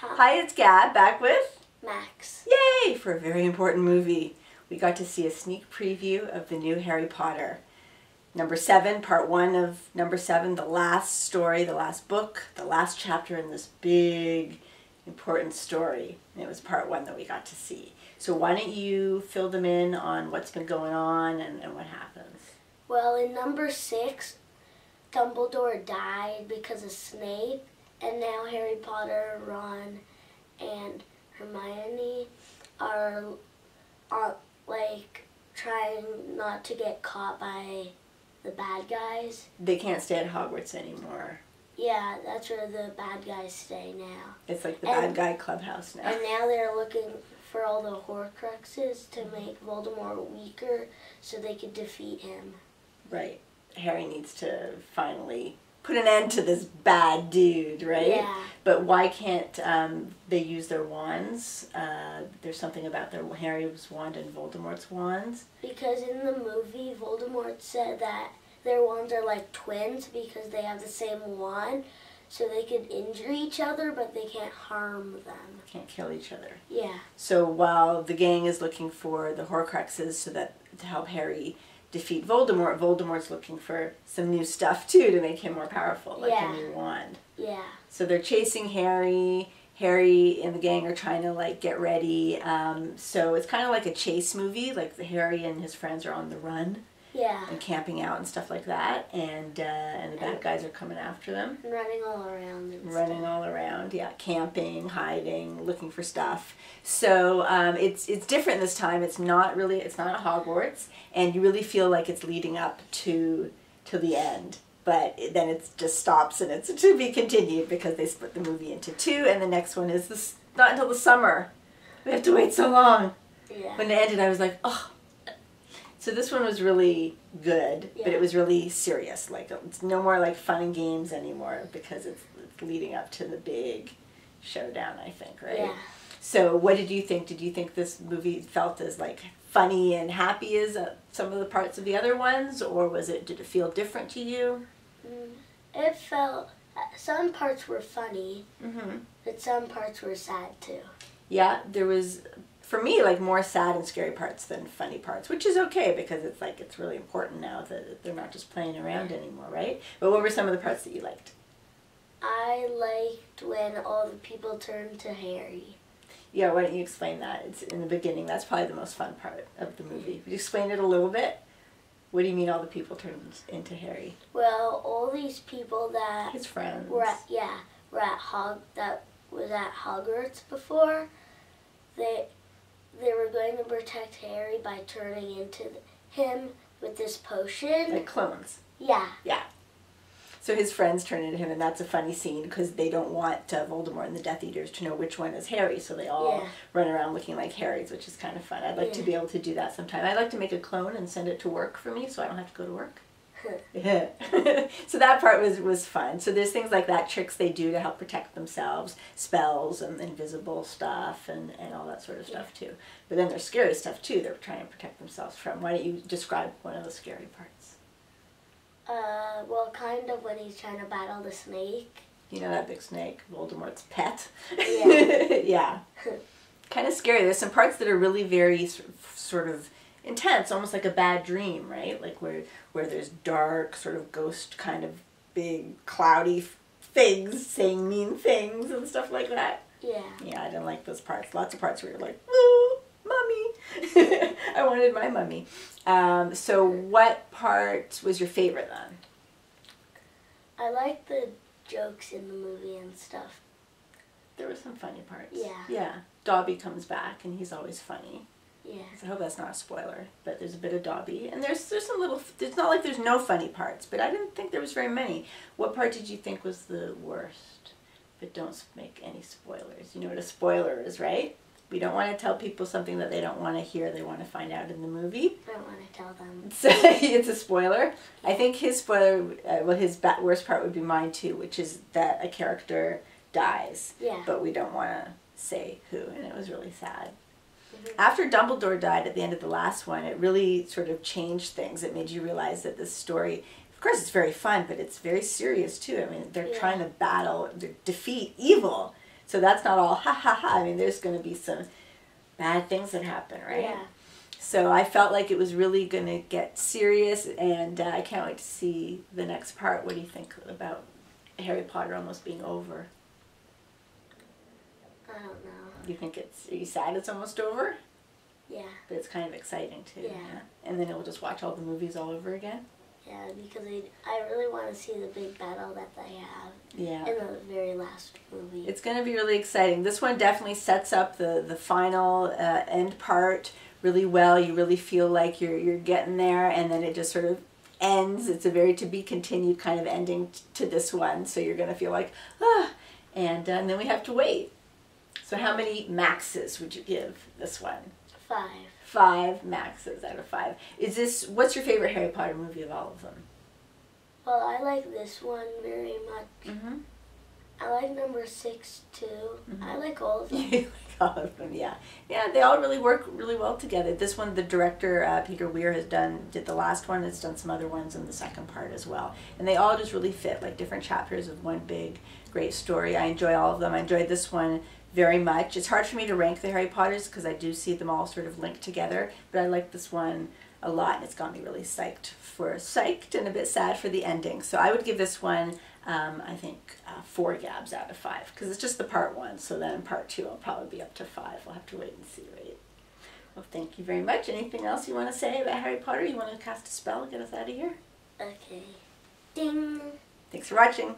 Hi, it's Gab, back with Max. Yay! For a very important movie. We got to see a sneak preview of the new Harry Potter. Number 7, part 1 of number 7, the last story, the last book, the last chapter in this big, important story. And it was part 1 that we got to see. So why don't you fill them in on what's been going on and what happens? Well, in number 6, Dumbledore died because of Snape, and now Harry Potter, Ron, and Hermione are like trying not to get caught by the bad guys. They can't stay at Hogwarts anymore. Yeah, that's where the bad guys stay now. It's like the bad guy clubhouse now. And now they're looking for all the Horcruxes to make Voldemort weaker so they could defeat him. Right. Harry needs to finally put an end to this bad dude, right? Yeah. But why can't they use their wands? There's something about Harry's wand and Voldemort's wands. Because in the movie, Voldemort said that their wands are like twins because they have the same wand, so they could injure each other, but they can't harm them. Can't kill each other. Yeah. So while the gang is looking for the Horcruxes to help Harry defeat Voldemort, Voldemort's looking for some new stuff too to make him more powerful, like a new wand. Yeah. So they're chasing Harry. Harry and the gang are trying to like get ready. So it's kind of like a chase movie. Like Harry and his friends are on the run. Yeah. And camping out and stuff like that. And the bad guys are coming after them. And running all around. Running all around, yeah. Camping, hiding, looking for stuff. So it's different this time. It's not at Hogwarts, and you really feel like it's leading up to the end. But then it just stops, and it's to be continued because they split the movie into 2, and the next one is not until the summer. We have to wait so long. Yeah. When it ended, I was like, oh. So this one was really good, but it was really serious. Like, it's no more like fun and games anymore because it's leading up to the big showdown, I think, right? Yeah. So what did you think? Did you think this movie felt as like funny and happy as some of the parts of the other ones, or did it feel different to you? It felt, some parts were funny, but some parts were sad too. Yeah, there was, for me, like more sad and scary parts than funny parts, which is okay because it's really important now that they're not just playing around anymore, right? But what were some of the parts that you liked? I liked when all the people turned to Harry. Yeah, why don't you explain that? It's in the beginning. That's probably the most fun part of the movie. Could you explain it a little bit? What do you mean all the people turned into Harry? Well, all these people that his friends were at Hogwarts before, they were going to protect Harry by turning into him with this potion. Like clones. Yeah. Yeah. So his friends turn into him, and that's a funny scene because they don't want Voldemort and the Death Eaters to know which one is Harry, so they all run around looking like Harrys, which is kind of fun. I'd like to be able to do that sometime. I'd like to make a clone and send it to work for me so I don't have to go to work. So that part was fun. So there's things like that, tricks they do to help protect themselves, spells and invisible stuff and all that sort of stuff too. But then there's scary stuff too they're trying to protect themselves from. Why don't you describe one of the scary parts? Well, kind of when he's trying to battle the snake. You know that big snake, Voldemort's pet? Yeah. Yeah. Kind of scary. There's some parts that are really very sort of intense, almost like a bad dream, right? Like where there's dark, sort of ghost kind of big, cloudy things saying mean things and stuff like that. Yeah. Yeah, I didn't like those parts. Lots of parts where you're like, ooh, Mummy. I wanted my mummy. So what part was your favorite then? I liked the jokes in the movie and stuff. There were some funny parts. Yeah. Yeah. Dobby comes back and he's always funny. Yeah. I hope that's not a spoiler, but there's a bit of Dobby. And there's some little, it's not like there's no funny parts, but I didn't think there was very many. What part did you think was the worst? But don't make any spoilers. You know what a spoiler is, right? We don't want to tell people something that they don't want to hear, they want to find out in the movie. I don't want to tell them. So it's a spoiler. I think his spoiler, his worst part would be mine too, which is that a character dies. Yeah. But we don't want to say who, and it was really sad. After Dumbledore died at the end of the last one, it really sort of changed things. It made you realize that this story, of course it's very fun, but it's very serious too. I mean, they're trying to defeat evil. So that's not all ha ha ha. I mean, there's going to be some bad things that happen, right? Yeah. So I felt like it was really going to get serious, and I can't wait to see the next part. What do you think about Harry Potter almost being over? I don't know. You think are you sad it's almost over? Yeah. But it's kind of exciting too. Yeah. And then we'll just watch all the movies all over again? Yeah, because I really want to see the big battle that they have in the very last movie. It's going to be really exciting. This one definitely sets up the final end part really well. You really feel like you're getting there, and then it just sort of ends. It's a very to be continued kind of ending to this one. So you're going to feel like, and then we have to wait. So how many maxes would you give this one? 5. 5 maxes out of 5. What's your favorite Harry Potter movie of all of them? Well, I like this one very much. Mm-hmm. I like number 6 too. Mm-hmm. I like all of them. You like all of them, yeah. Yeah, they all really work really well together. This one, the director, Peter Weir, did the last one. It's done some other ones in the second part as well. And they all just really fit, like different chapters of one big, great story. I enjoy all of them. I enjoyed this one very much. It's hard for me to rank the Harry Potters because I do see them all sort of linked together, but I like this one a lot, and it's got me really psyched and a bit sad for the ending. So I would give this one, I think, 4 gabs out of 5, because it's just the part 1, so then part 2 will probably be up to 5. We'll have to wait and see, right? Well, thank you very much. Anything else you want to say about Harry Potter? You want to cast a spell, get us out of here? Okay. Ding! Thanks for watching.